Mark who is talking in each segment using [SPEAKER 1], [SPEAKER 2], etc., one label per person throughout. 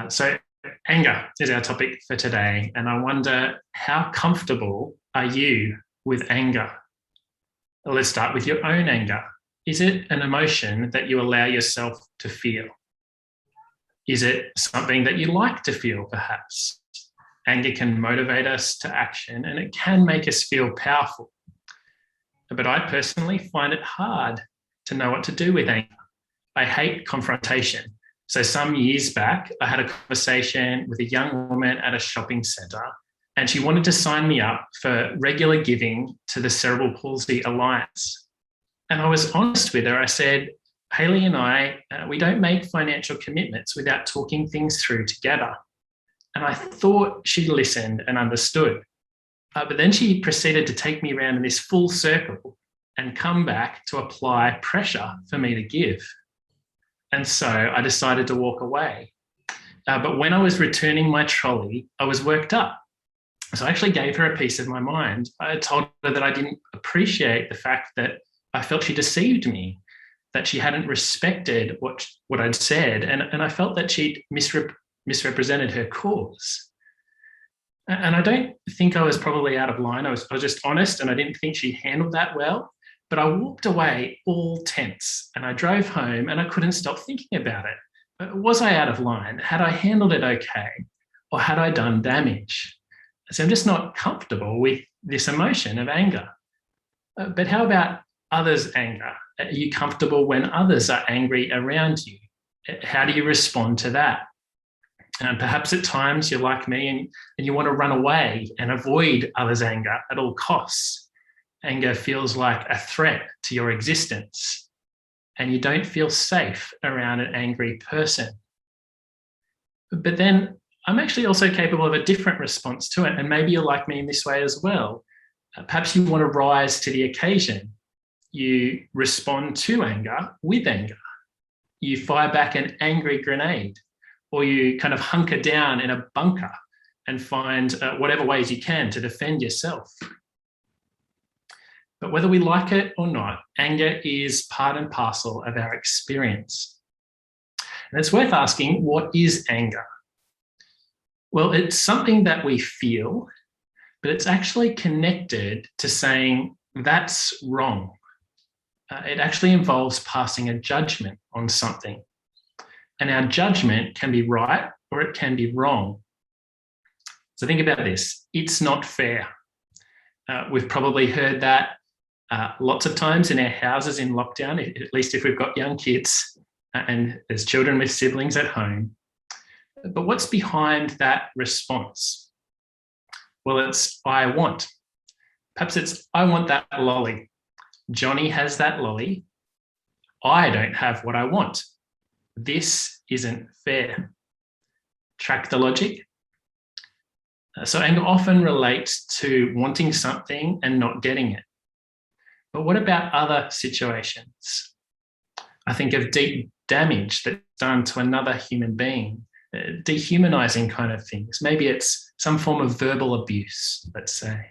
[SPEAKER 1] So, anger is our topic for today. And I wonder, how comfortable are you with anger? Well, let's start with your own anger. Is it an emotion that you allow yourself to feel? Is it something that you like to feel, perhaps? Anger can motivate us to action and it can make us feel powerful. But I personally find it hard to know what to do with anger. I hate confrontation. So some years back, I had a conversation with a young woman at a shopping centre, and she wanted to sign me up for regular giving to the Cerebral Palsy Alliance. And I was honest with her. I said, Hayley and I, we don't make financial commitments without talking things through together. And I thought she listened and understood. But then she proceeded to take me around in this full circle and come back to apply pressure for me to give. And so I decided to walk away. But when I was returning my trolley, I was worked up. So I actually gave her a piece of my mind. I told her that I didn't appreciate the fact that I felt she deceived me, that she hadn't respected what I'd said. And I felt that she'd misrepresented her cause. And I don't think I was probably out of line. I was just honest, and I didn't think she handled that well. But I walked away all tense, and I drove home and I couldn't stop thinking about it. Was I out of line? Had I handled it okay? Or had I done damage? So I'm just not comfortable with this emotion of anger. But how about others' anger? Are you comfortable when others are angry around you? How do you respond to that? Perhaps at times you're like me and you want to run away and avoid others' anger at all costs. Anger feels like a threat to your existence, and you don't feel safe around an angry person. But then I'm actually also capable of a different response to it, and maybe you're like me in this way as well. Perhaps you want to rise to the occasion. You respond to anger with anger. You fire back an angry grenade, or you kind of hunker down in a bunker and find whatever ways you can to defend yourself. But whether we like it or not, anger is part and parcel of our experience. And it's worth asking, what is anger? Well, it's something that we feel, but it's actually connected to saying that's wrong. It actually involves passing a judgment on something. And our judgment can be right or it can be wrong. So think about this. It's not fair. We've probably heard that lots of times in our houses in lockdown, at least if we've got young kids and there's children with siblings at home. But what's behind that response? Well, it's I want. Perhaps it's I want that lolly. Johnny has that lolly. I don't have what I want. This isn't fair. Track the logic? So anger often relates to wanting something and not getting it. But what about other situations? I think of deep damage that's done to another human being, dehumanizing kind of things. Maybe it's some form of verbal abuse, let's say.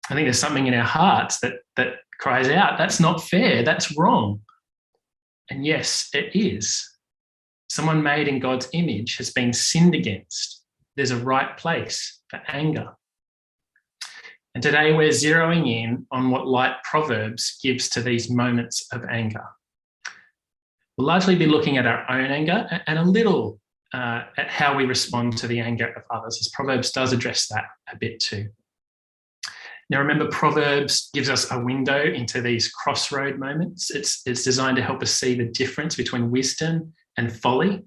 [SPEAKER 1] I think there's something in our hearts that cries out, that's not fair, that's wrong. And yes, it is. Someone made in God's image has been sinned against. There's a right place for anger. And today we're zeroing in on what light Proverbs gives to these moments of anger. We'll largely be looking at our own anger and a little at how we respond to the anger of others, as Proverbs does address that a bit too. Now remember, Proverbs gives us a window into these crossroad moments. It's designed to help us see the difference between wisdom and folly.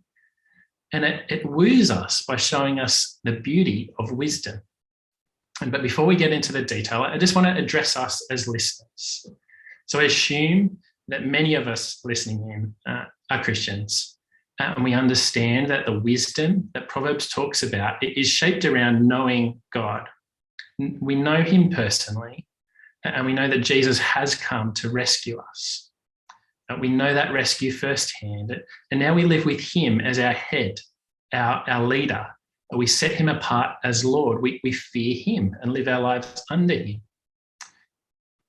[SPEAKER 1] And it woos us by showing us the beauty of wisdom. But before we get into the detail, I just want to address us as listeners. So I assume that many of us listening in are Christians, and we understand that the wisdom that Proverbs talks about is shaped around knowing God. We know him personally, and we know that Jesus has come to rescue us. We know that rescue firsthand, and now we live with him as our head, our leader. We set him apart as Lord. We fear him and live our lives under him.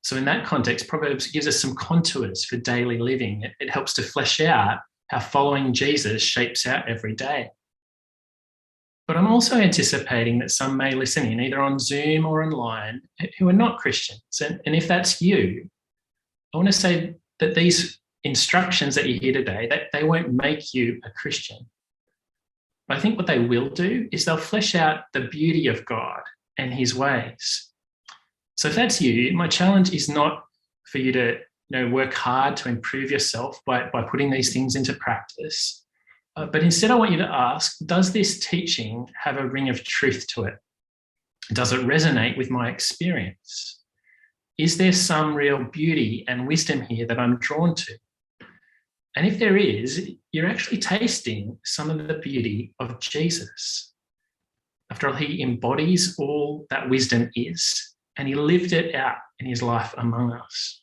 [SPEAKER 1] So in that context, Proverbs gives us some contours for daily living. It helps to flesh out how following Jesus shapes out every day. But I'm also anticipating that some may listen in, either on Zoom or online, who are not Christians. And if that's you, I want to say that these instructions that you hear today, that they won't make you a Christian. But I think what they will do is they'll flesh out the beauty of God and his ways. So if that's you, my challenge is not for you to work hard to improve yourself by putting these things into practice. But instead, I want you to ask, does this teaching have a ring of truth to it? Does it resonate with my experience? Is there some real beauty and wisdom here that I'm drawn to? And if there is, you're actually tasting some of the beauty of Jesus. After all, he embodies all that wisdom is, and he lived it out in his life among us.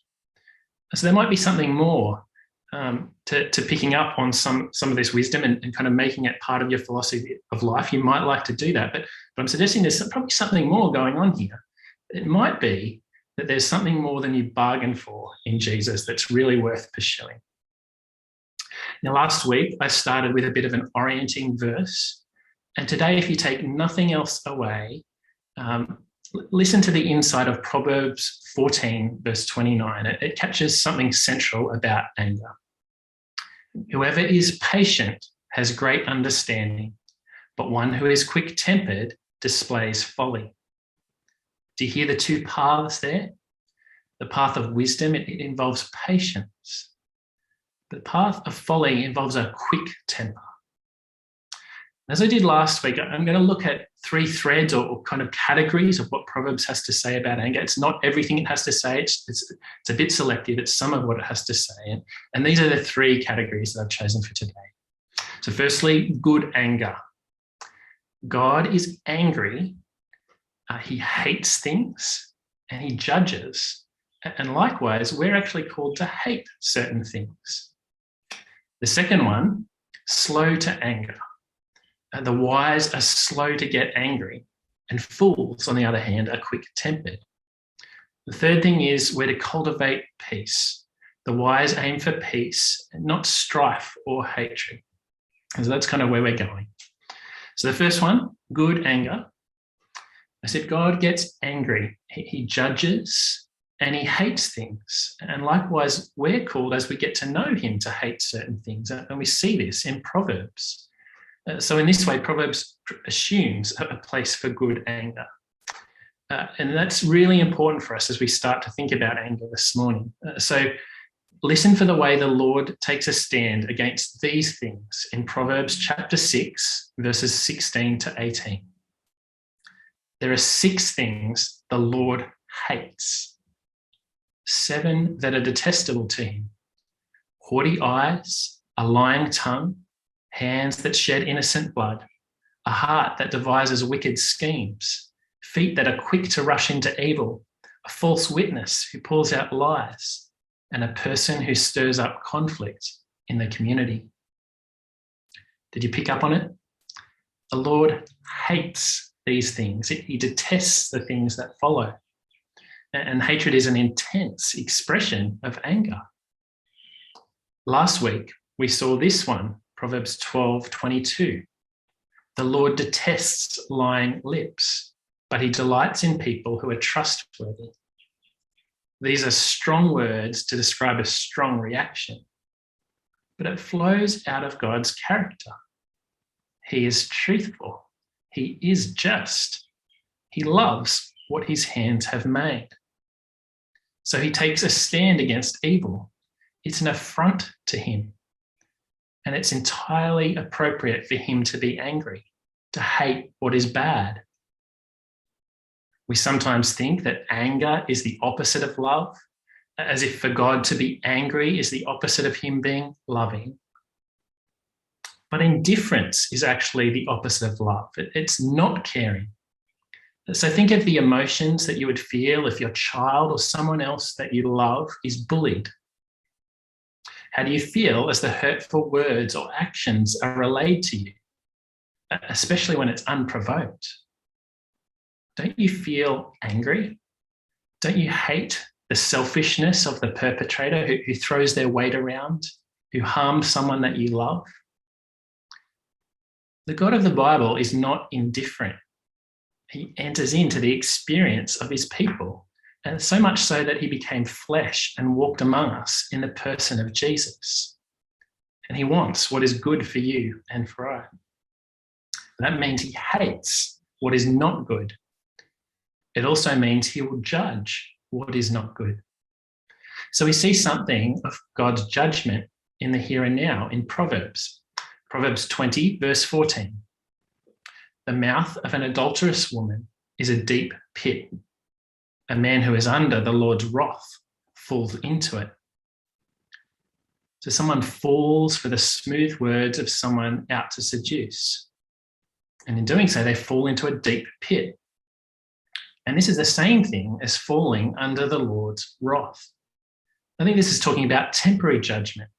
[SPEAKER 1] So there might be something more to picking up on some of this wisdom and kind of making it part of your philosophy of life. You might like to do that, but I'm suggesting there's probably something more going on here. It might be that there's something more than you bargained for in Jesus that's really worth pursuing. Now, last week, I started with a bit of an orienting verse. And today, if you take nothing else away, listen to the insight of Proverbs 14, verse 29. It captures something central about anger. Whoever is patient has great understanding, but one who is quick-tempered displays folly. Do you hear the two paths there? The path of wisdom, it involves patience. The path of folly involves a quick temper. As I did last week, I'm going to look at three threads or kind of categories of what Proverbs has to say about anger. It's not everything it has to say. It's a bit selective. It's some of what it has to say. And these are the three categories that I've chosen for today. So firstly, good anger. God is angry. He hates things and he judges. And likewise, we're actually called to hate certain things. The second one, slow to anger. The wise are slow to get angry, and fools, on the other hand, are quick-tempered. The third thing is we're to cultivate peace. The wise aim for peace, not strife or hatred. And so that's kind of where we're going. So the first one, good anger. I said God gets angry. He judges and he hates things. And likewise, we're called, as we get to know him, to hate certain things. And we see this in Proverbs. So in this way, Proverbs assumes a place for good anger. And that's really important for us as we start to think about anger this morning. So listen for the way the Lord takes a stand against these things in Proverbs chapter 6, verses 16 to 18. There are 6 things the Lord hates, 7 that are detestable to him: haughty eyes, a lying tongue, hands that shed innocent blood, a heart that devises wicked schemes, feet that are quick to rush into evil, a false witness who pulls out lies, and a person who stirs up conflict in the community. Did you pick up on it? The Lord hates these things. He detests the things that follow. And hatred is an intense expression of anger. Last week, we saw this one, Proverbs 12:22. The Lord detests lying lips, but he delights in people who are trustworthy. These are strong words to describe a strong reaction, but it flows out of God's character. He is truthful. He is just. He loves what his hands have made. So he takes a stand against evil. It's an affront to him. And it's entirely appropriate for him to be angry, to hate what is bad. We sometimes think that anger is the opposite of love, as if for God to be angry is the opposite of him being loving. But indifference is actually the opposite of love. It's not caring. So think of the emotions that you would feel if your child or someone else that you love is bullied. How do you feel as the hurtful words or actions are relayed to you, especially when it's unprovoked? Don't you feel angry? Don't you hate the selfishness of the perpetrator who throws their weight around, who harmed someone that you love? The God of the Bible is not indifferent. He enters into the experience of his people, and so much so that he became flesh and walked among us in the person of Jesus. And he wants what is good for you and for I. That means he hates what is not good. It also means he will judge what is not good. So we see something of God's judgment in the here and now in Proverbs. Proverbs 20, verse 14. The mouth of an adulterous woman is a deep pit. A man who is under the Lord's wrath falls into it. So someone falls for the smooth words of someone out to seduce. And in doing so, they fall into a deep pit. And this is the same thing as falling under the Lord's wrath. I think this is talking about temporary judgment.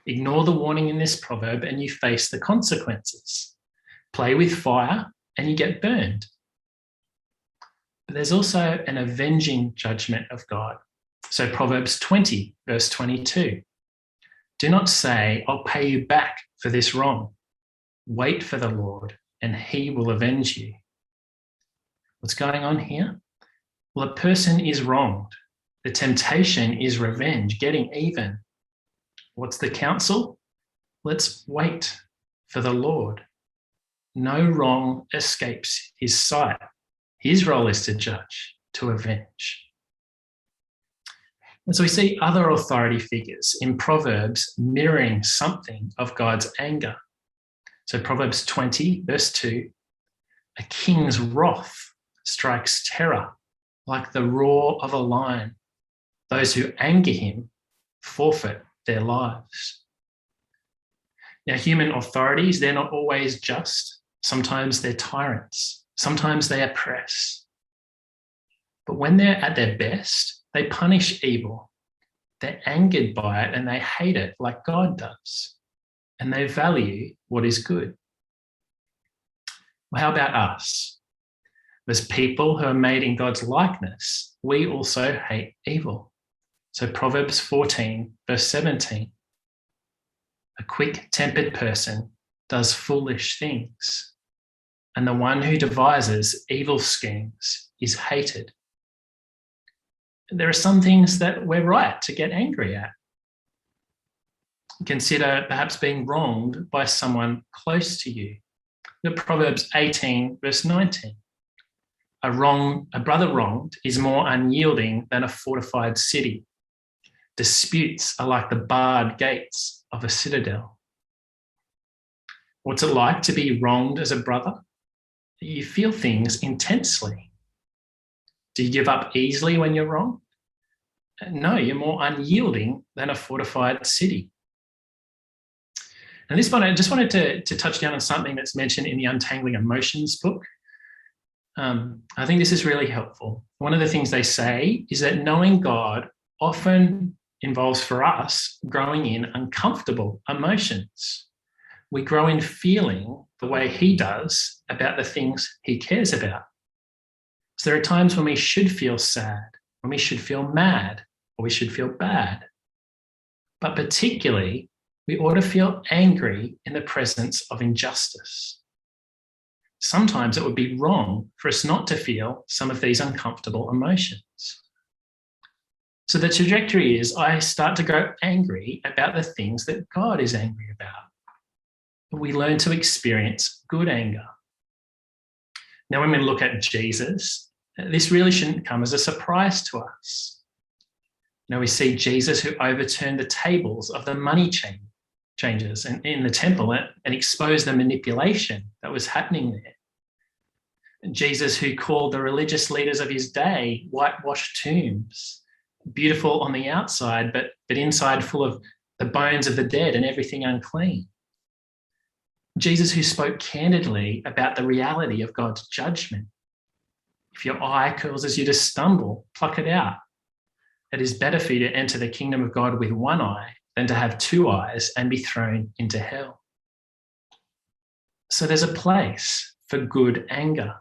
[SPEAKER 1] Ignore the warning in this proverb and you face the consequences. Play with fire and you get burned. But there's also an avenging judgment of God. So Proverbs 20, verse 22. Do not say, I'll pay you back for this wrong. Wait for the Lord and he will avenge you. What's going on here? Well, a person is wronged. The temptation is revenge, getting even. What's the counsel? Let's wait for the Lord. No wrong escapes his sight. His role is to judge, to avenge. And so we see other authority figures in Proverbs mirroring something of God's anger. So Proverbs 20, verse 2, a king's wrath strikes terror like the roar of a lion. Those who anger him forfeit their lives. Now, human authorities, they're not always just. Sometimes they're tyrants. Sometimes they oppress. But when they're at their best, they punish evil. They're angered by it and they hate it like God does. And they value what is good. Well, how about us? As people who are made in God's likeness, we also hate evil. So Proverbs 14, verse 17. A quick-tempered person does foolish things, and the one who devises evil schemes is hated. There are some things that we're right to get angry at. Consider perhaps being wronged by someone close to you. Look at Proverbs 18, verse 19. A brother wronged is more unyielding than a fortified city. Disputes are like the barred gates of a citadel. What's it like to be wronged as a brother? You feel things intensely. Do you give up easily when you're wrong? No, you're more unyielding than a fortified city. And this one, I just wanted to touch down on something that's mentioned in the Untangling Emotions book. I think this is really helpful. One of the things they say is that knowing God often involves for us growing in uncomfortable emotions. We grow in feeling the way he does about the things he cares about. So there are times when we should feel sad, when we should feel mad, or we should feel bad. But particularly, we ought to feel angry in the presence of injustice. Sometimes it would be wrong for us not to feel some of these uncomfortable emotions. So the trajectory is I start to grow angry about the things that God is angry about. We learn to experience good anger. Now, when we look at Jesus, this really shouldn't come as a surprise to us. Now, we see Jesus who overturned the tables of the money changers in the temple and exposed the manipulation that was happening there. And Jesus who called the religious leaders of his day whitewashed tombs, beautiful on the outside, but inside full of the bones of the dead and everything unclean. Jesus who spoke candidly about the reality of God's judgment. If your eye causes you to stumble, pluck it out. It is better for you to enter the kingdom of God with one eye than to have two eyes and be thrown into hell. So there's a place for good anger.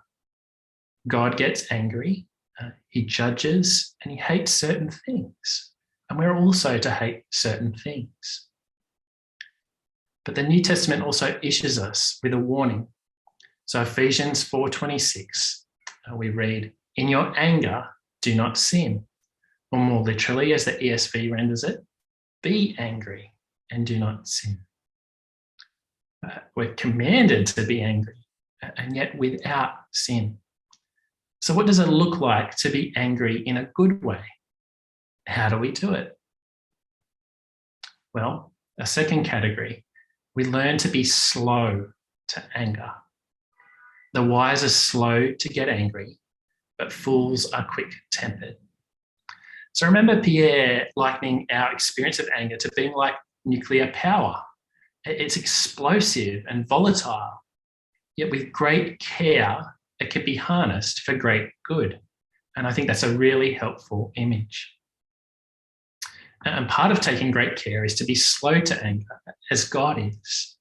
[SPEAKER 1] God gets angry, he judges, and he hates certain things. And we're also to hate certain things. But the New Testament also issues us with a warning. So Ephesians 4:26, we read, "In your anger, do not sin." Or more literally, as the ESV renders it, "Be angry and do not sin." We're commanded to be angry, and yet without sin. So what does it look like to be angry in a good way? How do we do it? Well, a second category, we learn to be slow to anger. The wise are slow to get angry, but fools are quick-tempered. So remember Pierre likening our experience of anger to being like nuclear power. It's explosive and volatile, yet with great care, it can be harnessed for great good. And I think that's a really helpful image. And part of taking great care is to be slow to anger, as God is.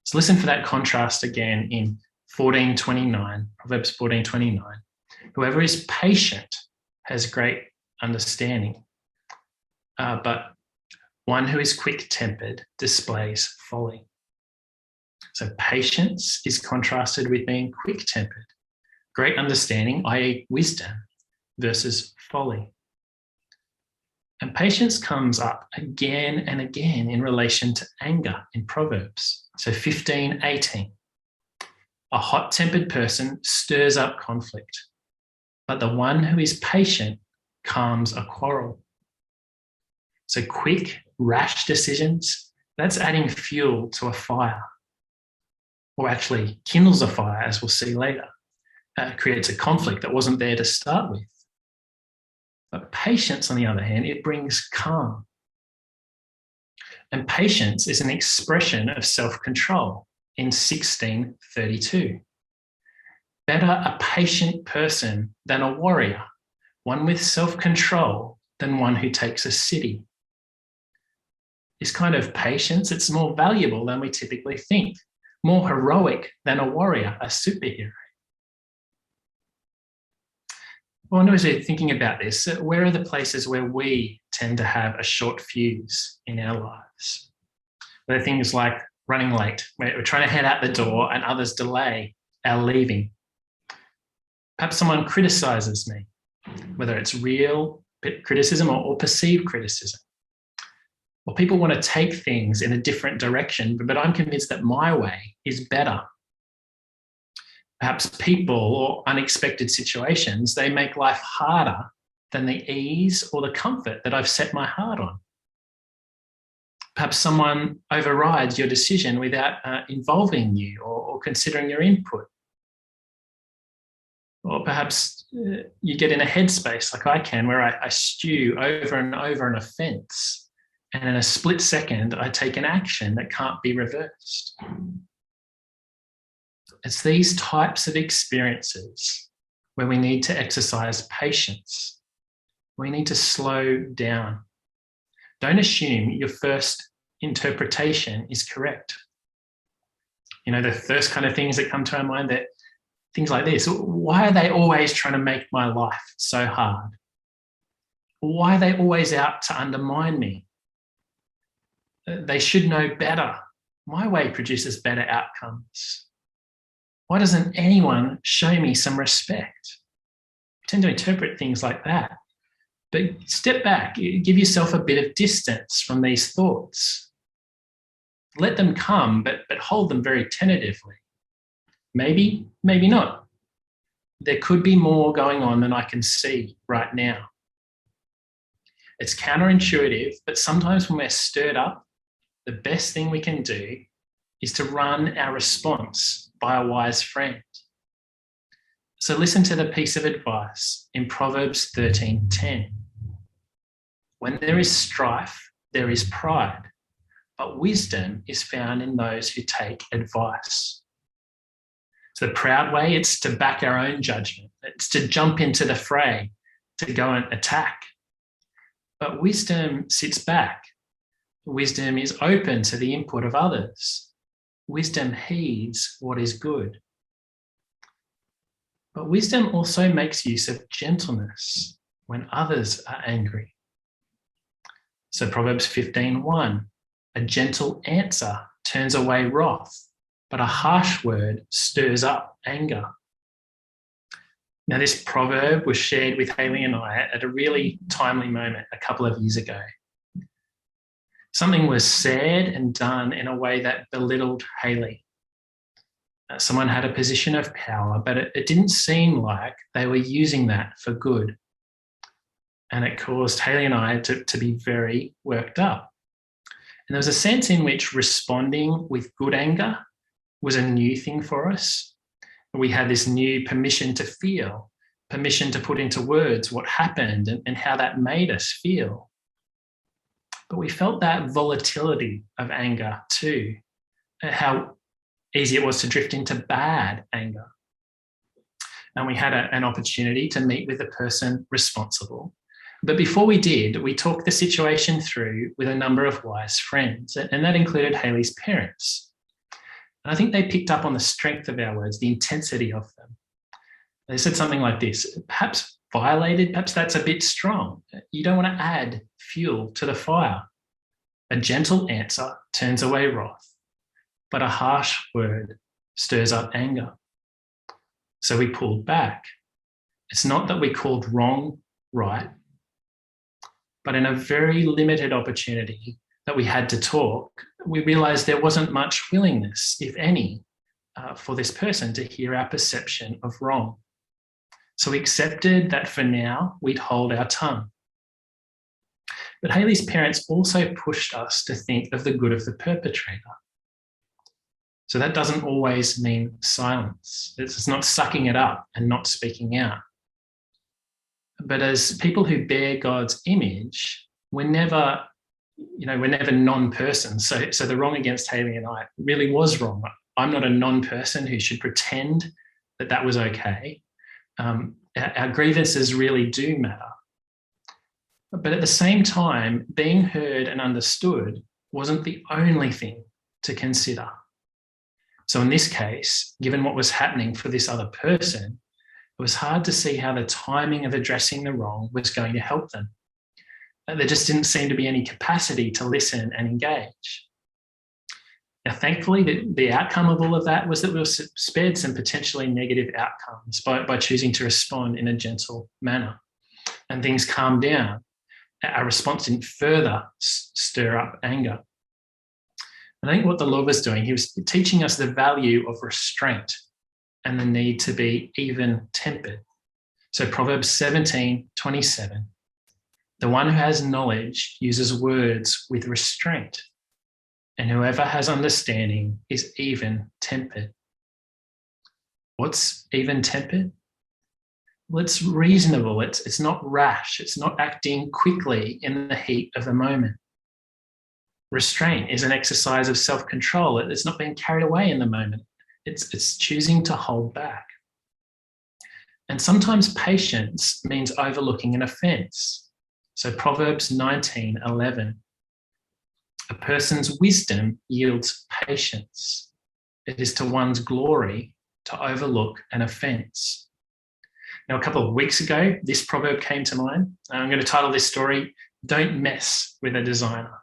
[SPEAKER 1] So listen for that contrast again in 14:29, Proverbs 14:29. "Whoever is patient has great understanding, but one who is quick-tempered displays folly." So patience is contrasted with being quick-tempered. Great understanding, i.e. wisdom, versus folly. And patience comes up again and again in relation to anger in Proverbs. So 15:18. "A hot-tempered person stirs up conflict, but the one who is patient calms a quarrel." So quick, rash decisions, that's adding fuel to a fire, or actually kindles a fire, as we'll see later. Creates a conflict that wasn't there to start with. But patience, on the other hand, it brings calm. And patience is an expression of self-control in 16:32. "Better a patient person than a warrior, one with self-control than one who takes a city." This kind of patience, it's more valuable than we typically think, more heroic than a warrior, a superhero. I wonder, as we're thinking about this, where are the places where we tend to have a short fuse in our lives? There are things like running late. We're trying to head out the door and others delay our leaving. Perhaps someone criticises me, whether it's real criticism or perceived criticism. Or people want to take things in a different direction, but I'm convinced that my way is better. Perhaps people or unexpected situations, they make life harder than the ease or the comfort that I've set my heart on. Perhaps someone overrides your decision without involving you or considering your input. Or perhaps you get in a headspace like I can, where I stew over and over an offence, and in a split second, I take an action that can't be reversed. It's these types of experiences where we need to exercise patience. We need to slow down. Don't assume your first interpretation is correct. You know, the first kind of things that come to our mind, that things like this. Why are they always trying to make my life so hard? Why are they always out to undermine me? They should know better. My way produces better outcomes. Why doesn't anyone show me some respect? We tend to interpret things like that. But step back, give yourself a bit of distance from these thoughts. Let them come, but hold them very tentatively. Maybe, maybe not. There could be more going on than I can see right now. It's counterintuitive, but sometimes when we're stirred up, the best thing we can do is to run our response by a wise friend. So listen to the piece of advice in Proverbs 13:10. "When there is strife, there is pride, but wisdom is found in those who take advice." So the proud way, it's to back our own judgment. It's to jump into the fray, to go and attack. But wisdom sits back. Wisdom is open to the input of others. Wisdom heeds what is good. But wisdom also makes use of gentleness when others are angry. So Proverbs 15:1, A gentle answer turns away wrath, but a harsh word stirs up anger. Now, this proverb was shared with Haley and I at a really timely moment a couple of years ago. Something was said and done in a way that belittled Haley. Someone had a position of power, but it didn't seem like they were using that for good. And it caused Haley and I to be very worked up. And there was a sense in which responding with good anger was a new thing for us. We had this new permission to feel, permission to put into words what happened and how that made us feel. But we felt that volatility of anger too, how easy it was to drift into bad anger. And we had an opportunity to meet with the person responsible. But before we did, we talked the situation through with a number of wise friends, and that included Haley's parents. And I think they picked up on the strength of our words, the intensity of them. They said something like this: perhaps violated, perhaps that's a bit strong. You don't want to add fuel to the fire. A gentle answer turns away wrath, but a harsh word stirs up anger. So we pulled back. It's not that we called wrong right, but in a very limited opportunity that we had to talk, we realised there wasn't much willingness, if any, for this person to hear our perception of wrong. So we accepted that for now, we'd hold our tongue. But Haley's parents also pushed us to think of the good of the perpetrator. So that doesn't always mean silence. It's not sucking it up and not speaking out. But as people who bear God's image, we're never non-person. So the wrong against Haley and I really was wrong. I'm not a non-person who should pretend that was okay. Our grievances really do matter. But at the same time, being heard and understood wasn't the only thing to consider. So in this case, given what was happening for this other person, it was hard to see how the timing of addressing the wrong was going to help them. There just didn't seem to be any capacity to listen and engage. Now, thankfully, the outcome of all of that was that we were spared some potentially negative outcomes by choosing to respond in a gentle manner. And things calmed down. Our response didn't further stir up anger. And I think what the Lord was doing, he was teaching us the value of restraint and the need to be even-tempered. So Proverbs 17:27, the one who has knowledge uses words with restraint, and whoever has understanding is even-tempered. What's even-tempered? Well, it's reasonable. It's not rash. It's not acting quickly in the heat of the moment. Restraint is an exercise of self-control. It's not being carried away in the moment. It's choosing to hold back. And sometimes patience means overlooking an offence. So Proverbs 19:11, a person's wisdom yields patience. It is to one's glory to overlook an offence. Now, a couple of weeks ago, this proverb came to mind. I'm going to title this story, Don't Mess with a Designer.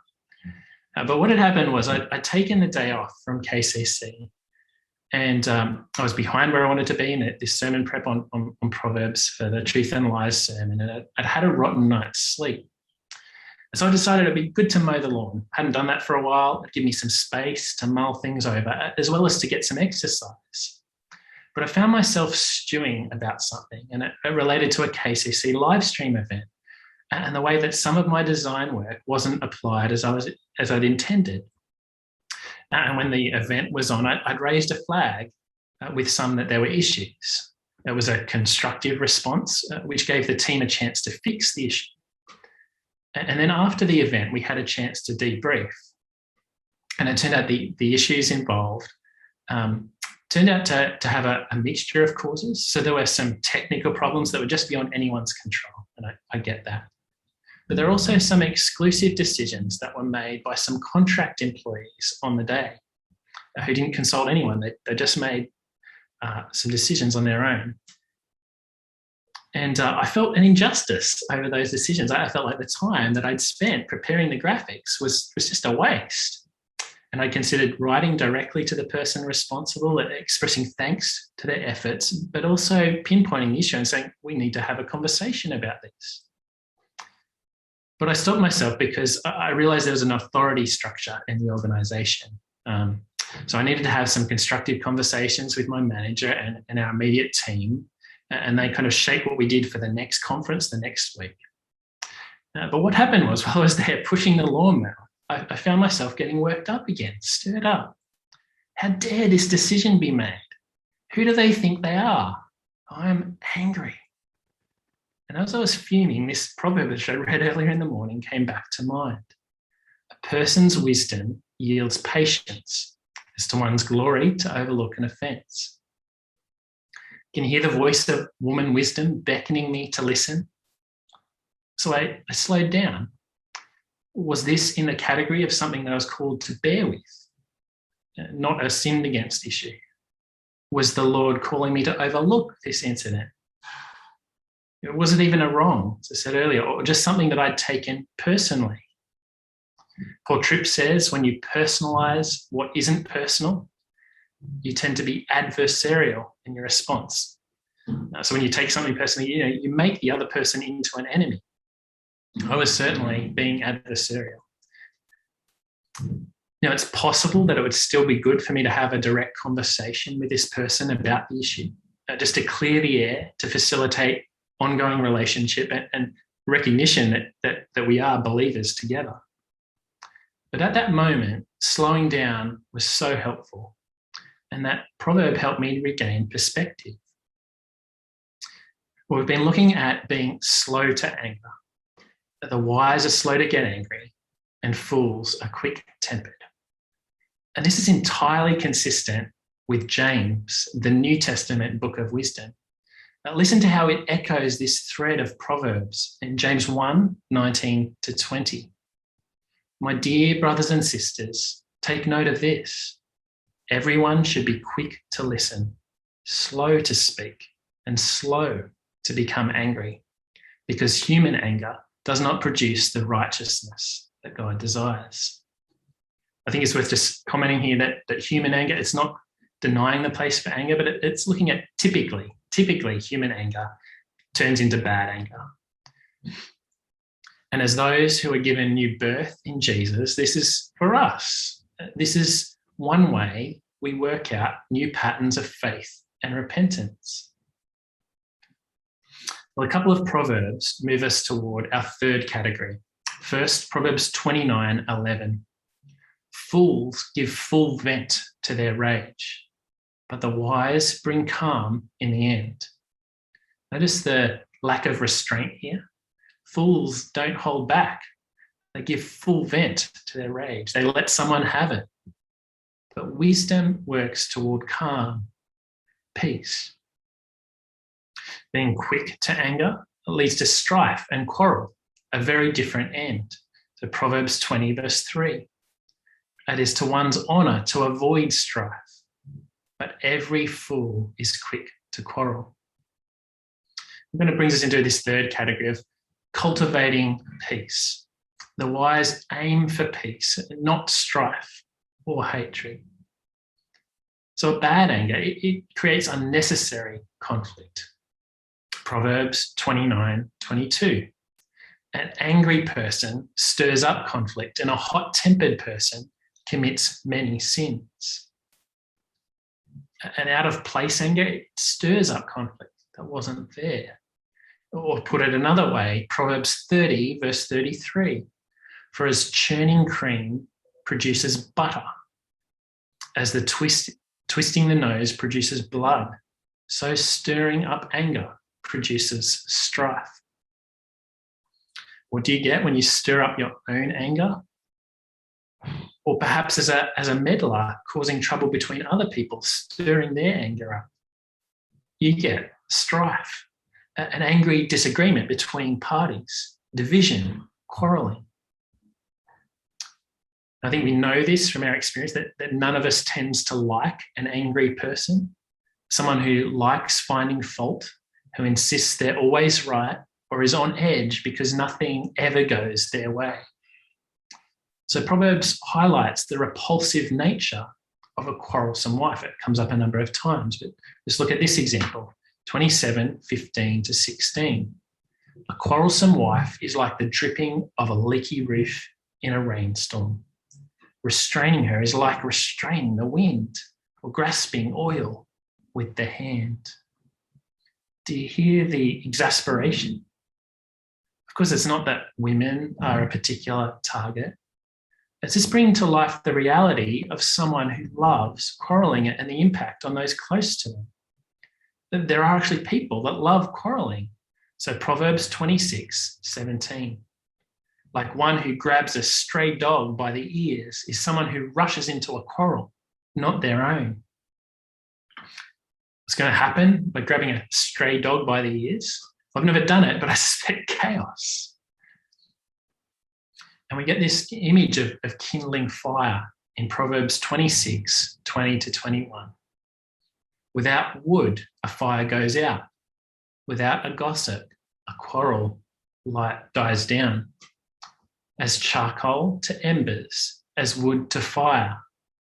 [SPEAKER 1] But what had happened was I'd taken the day off from KCC, and I was behind where I wanted to be in this sermon prep on Proverbs for the Truth and Lies sermon, and I'd had a rotten night's sleep. And so I decided it'd be good to mow the lawn. Hadn't done that for a while. It'd give me some space to mull things over, as well as to get some exercise. But I found myself stewing about something, and it related to a KCC live stream event and the way that some of my design work wasn't applied as I'd intended. And when the event was on, I'd raised a flag with some that there were issues. It was a constructive response, which gave the team a chance to fix the issue. And then after the event, we had a chance to debrief. And it turned out the issues involved turned out to have a mixture of causes. So there were some technical problems that were just beyond anyone's control, and I get that. But there are also some exclusive decisions that were made by some contract employees on the day who didn't consult anyone. They just made some decisions on their own. And I felt an injustice over those decisions. I felt like the time that I'd spent preparing the graphics was just a waste. And I considered writing directly to the person responsible, expressing thanks to their efforts, but also pinpointing the issue and saying, we need to have a conversation about this. But I stopped myself because I realized there was an authority structure in the organisation. So I needed to have some constructive conversations with my manager and our immediate team, and they kind of shaped what we did for the next conference the next week. But what happened was, while I was there pushing the lawnmower, I found myself getting worked up again, stirred up. How dare this decision be made? Who do they think they are? I'm angry. And as I was fuming, this proverb which I read earlier in the morning came back to mind. A person's wisdom yields patience. It's to one's glory to overlook an offence. Can you hear the voice of woman wisdom beckoning me to listen? So I slowed down. Was this in the category of something that I was called to bear with, not a sinned against issue? Was the Lord calling me to overlook this incident? Was it even a wrong, as I said earlier, or just something that I'd taken personally? Paul Tripp says when you personalise what isn't personal, you tend to be adversarial in your response. So when you take something personally, you make the other person into an enemy. I was certainly being adversarial. Now, it's possible that it would still be good for me to have a direct conversation with this person about the issue, just to clear the air, to facilitate ongoing relationship and recognition that we are believers together. But at that moment, slowing down was so helpful, and that proverb helped me regain perspective. Well, we've been looking at being slow to anger. The wise are slow to get angry, and fools are quick-tempered. And this is entirely consistent with James, the New Testament book of wisdom. Now, listen to how it echoes this thread of Proverbs in James 1, 19 to 20. My dear brothers and sisters, take note of this. Everyone should be quick to listen, slow to speak, and slow to become angry, because human anger does not produce the righteousness that God desires. I think it's worth just commenting here that human anger, it's not denying the place for anger, but it's looking at typically human anger turns into bad anger. And as those who are given new birth in Jesus, this is for us. This is one way we work out new patterns of faith and repentance. Well, a couple of Proverbs move us toward our third category. First, Proverbs 29:11. Fools give full vent to their rage, but the wise bring calm in the end. Notice the lack of restraint here. Fools don't hold back. They give full vent to their rage. They let someone have it. But wisdom works toward calm, peace. Being quick to anger leads to strife and quarrel, a very different end. So Proverbs 20, verse 3. It is to one's honour to avoid strife, but every fool is quick to quarrel. And then it brings us into this third category of cultivating peace. The wise aim for peace, not strife or hatred. So a bad anger, it creates unnecessary conflict. Proverbs 29:22. An angry person stirs up conflict, and a hot-tempered person commits many sins. An out-of-place anger, it stirs up conflict that wasn't there. Or put it another way, Proverbs 30, verse 33. For as churning cream produces butter, as the twisting the nose produces blood, so stirring up anger produces strife. What do you get when you stir up your own anger? Or perhaps as a meddler, causing trouble between other people, stirring their anger up. You get strife, an angry disagreement between parties, division, quarrelling. I think we know this from our experience that none of us tends to like an angry person, someone who likes finding fault, who insists they're always right or is on edge because nothing ever goes their way. So Proverbs highlights the repulsive nature of a quarrelsome wife. It comes up a number of times, but just look at this example, 27:15-16. A quarrelsome wife is like the dripping of a leaky roof in a rainstorm. Restraining her is like restraining the wind or grasping oil with the hand. Do you hear the exasperation? Of course, it's not that women are a particular target. It's just bringing to life the reality of someone who loves quarrelling and the impact on those close to them. There are actually people that love quarrelling. So Proverbs 26:17. Like one who grabs a stray dog by the ears is someone who rushes into a quarrel, not their own. What's going to happen by grabbing a stray dog by the ears? I've never done it, but I suspect chaos. And we get this image of kindling fire in Proverbs 26:20-21. Without wood, a fire goes out. Without a gossip, a quarrel light dies down. As charcoal to embers, as wood to fire,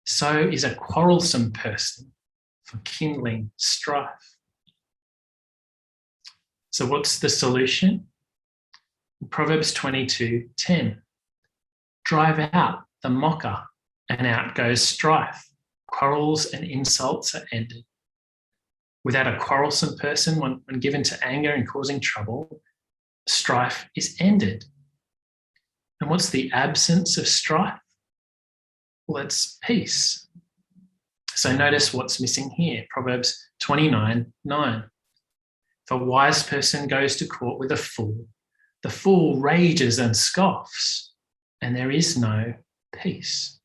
[SPEAKER 1] so is a quarrelsome person for kindling strife. So what's the solution? Proverbs 22:10. Drive out the mocker, and out goes strife. Quarrels and insults are ended. Without a quarrelsome person, when given to anger and causing trouble, strife is ended. And what's the absence of strife? Well, it's peace. So notice what's missing here. Proverbs 29:9. If a wise person goes to court with a fool, the fool rages and scoffs, and there is no peace.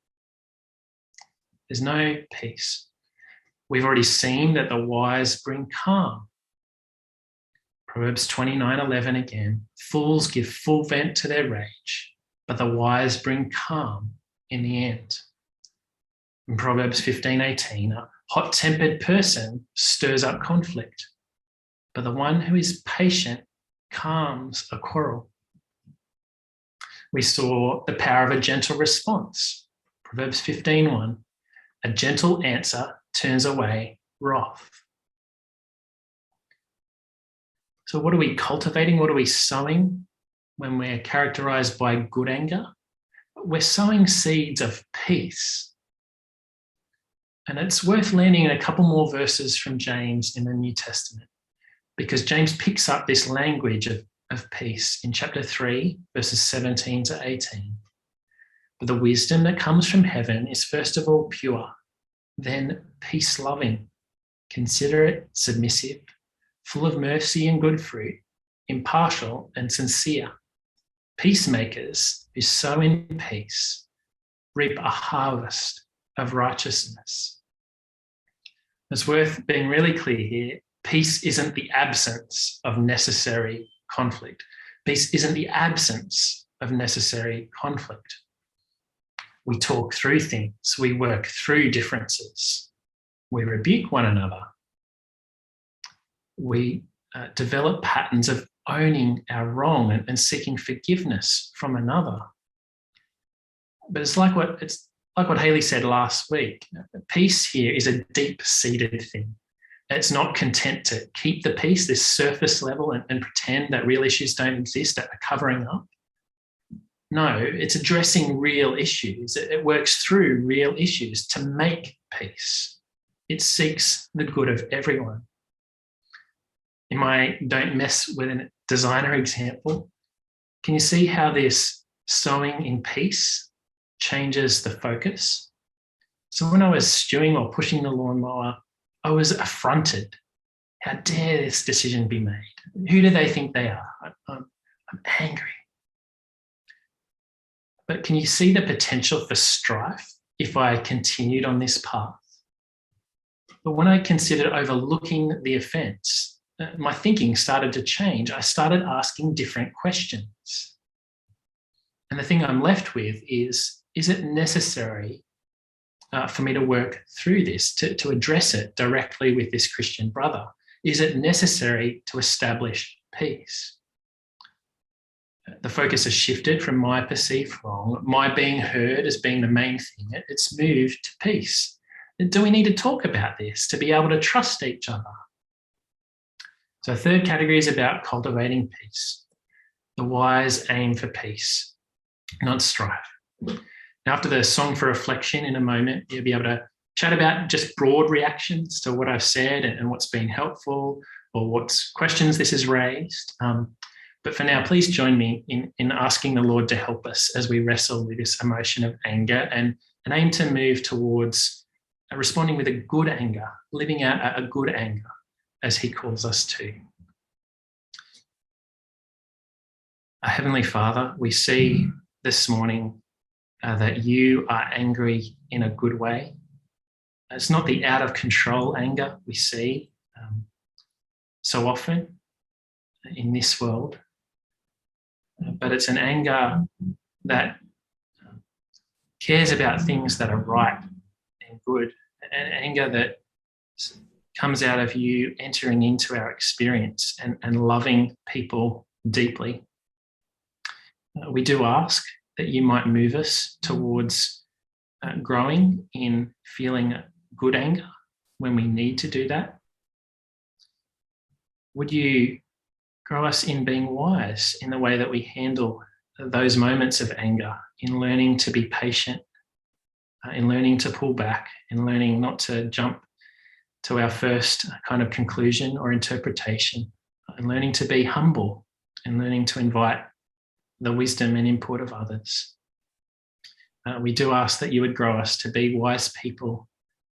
[SPEAKER 1] There's no peace. We've already seen that the wise bring calm. Proverbs 29:11 again. Fools give full vent to their rage, but the wise bring calm in the end. In Proverbs 15:18, a hot-tempered person stirs up conflict, but the one who is patient calms a quarrel. We saw the power of a gentle response. Proverbs 15:1, a gentle answer turns away wrath. So what are we cultivating? What are we sowing when we're characterized by good anger? We're sowing seeds of peace. And it's worth landing in a couple more verses from James in the New Testament, because James picks up this language of peace in chapter 3, verses 17-18. But the wisdom that comes from heaven is first of all pure, then peace-loving, considerate, submissive, full of mercy and good fruit, impartial and sincere. Peacemakers who sow in peace reap a harvest of righteousness. It's worth being really clear here. Peace isn't the absence of necessary conflict. Peace isn't the absence of necessary conflict. We talk through things. We work through differences. We rebuke one another. We develop patterns of owning our wrong and seeking forgiveness from another. But it's like what Haley said last week. Peace here is a deep-seated thing. It's not content to keep the peace, this surface level, and pretend that real issues don't exist, that are covering up. No, it's addressing real issues. It works through real issues to make peace. It seeks the good of everyone. In my don't mess with a designer example, can you see how this sowing in peace changes the focus? So when I was stewing or pushing the lawnmower, I was affronted. How dare this decision be made? Who do they think they are? I'm angry. But can you see the potential for strife if I continued on this path? But when I considered overlooking the offence, my thinking started to change. I started asking different questions. And the thing I'm left with is it necessary for me to work through this, to address it directly with this Christian brother? Is it necessary to establish peace? The focus has shifted from my perceived wrong, my being heard as being the main thing. It's moved to peace. Do we need to talk about this to be able to trust each other? So, third category is about cultivating peace. The wise aim for peace, not strife. Now, after the song for reflection in a moment, you'll be able to chat about just broad reactions to what I've said and what's been helpful or what questions this has raised. But for now, please join me in asking the Lord to help us as we wrestle with this emotion of anger and aim to move towards responding with a good anger, living out a good anger as he calls us to. Our Heavenly Father, we see this morning that you are angry in a good way. It's not the out of control anger we see so often in this world, but it's an anger that cares about things that are right and good, an anger that comes out of you entering into our experience and loving people deeply. We do ask that you might move us towards growing in feeling good anger when we need to do that. Would you grow us in being wise in the way that we handle those moments of anger, in learning to be patient, in learning to pull back, in learning not to jump to our first kind of conclusion or interpretation, and learning to be humble and learning to invite the wisdom and input of others. We do ask that you would grow us to be wise people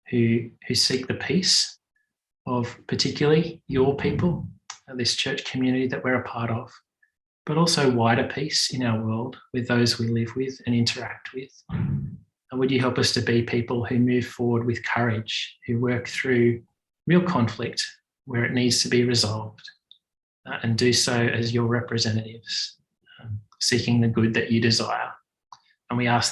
[SPEAKER 1] who seek the peace of particularly your people, this church community that we're a part of, but also wider peace in our world with those we live with and interact with. And would you help us to be people who move forward with courage, who work through real conflict where it needs to be resolved, and do so as your representatives, seeking the good that you desire. And we ask this